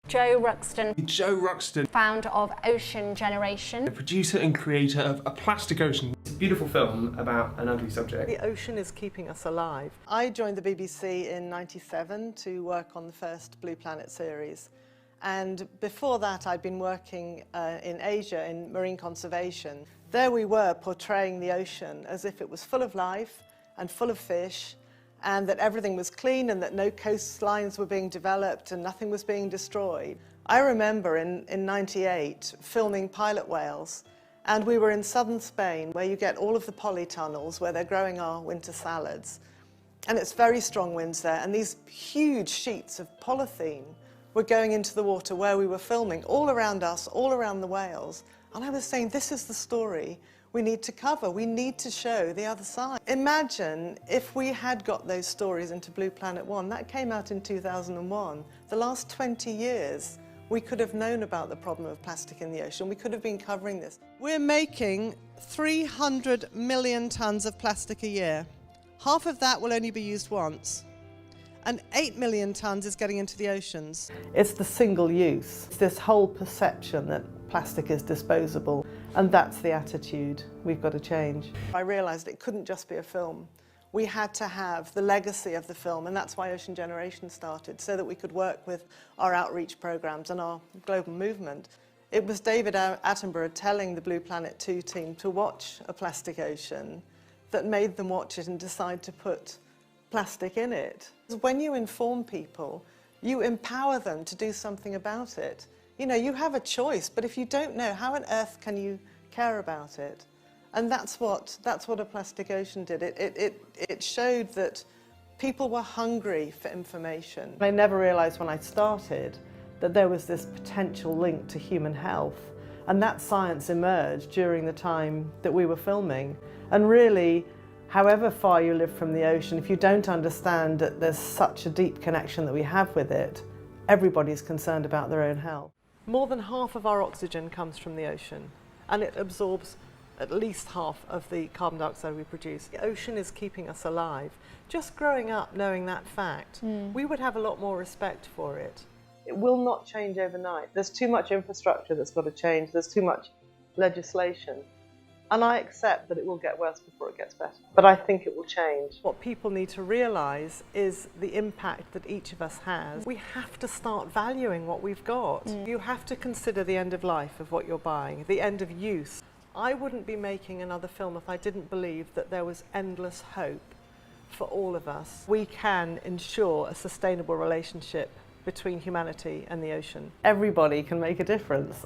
Joe Ruxton, founder of Ocean Generation. the producer and creator of A Plastic Ocean. It's a beautiful film about an ugly subject. The ocean is keeping us alive. I joined the BBC in '97 to work on the first Blue Planet series. And before that, I'd been working in Asia in marine conservation. There we were portraying the ocean as if it was full of life and full of fish, and that everything was clean and that no coastlines were being developed and nothing was being destroyed. I remember in '98 filming pilot whales, and we were in southern Spain where you get all of the polytunnels where they're growing our winter salads. And it's very strong winds there, and these huge sheets of polythene were going into the water where we were filming, all around us, all around the whales. And I was saying, this is the story we need to cover. We need to show the other side. Imagine if we had got those stories into Blue Planet 1. That came out in 2001. The last 20 years, we could have known about the problem of plastic in the ocean. We could have been covering this. We're making 300 million tons of plastic a year. Half of that will only be used once. And 8 million tons is getting into the oceans. It's the single use. It's this whole perception that plastic is disposable, and that's the attitude we've got to change. I realised it couldn't just be a film. We had to have the legacy of the film, and that's why Ocean Generation started, so that we could work with our outreach programmes and our global movement. It was David Attenborough telling the Blue Planet 2 team to watch A Plastic Ocean that made them watch it and decide to put plastic in it. When you inform people, you empower them to do something about it. You know, you have a choice, but if you don't know, how on earth can you care about it? And that's what A Plastic Ocean did. It showed that people were hungry for information. I never realised when I started that there was this potential link to human health, and that science emerged during the time that we were filming. And really, however far you live from the ocean, if you don't understand that there's such a deep connection that we have with it, everybody's concerned about their own health. More than half of our oxygen comes from the ocean, and it absorbs at least half of the carbon dioxide we produce. The ocean is keeping us alive. Just growing up knowing that fact, we would have a lot more respect for it. It will not change overnight. There's too much infrastructure that's got to change. There's too much legislation. And I accept that it will get worse before it gets better. But I think it will change. What people need to realise is the impact that each of us has. We have to start valuing what we've got. You have to consider the end of life of what you're buying, the end of use. I wouldn't be making another film if I didn't believe that there was endless hope for all of us. We can ensure a sustainable relationship between humanity and the ocean. Everybody can make a difference.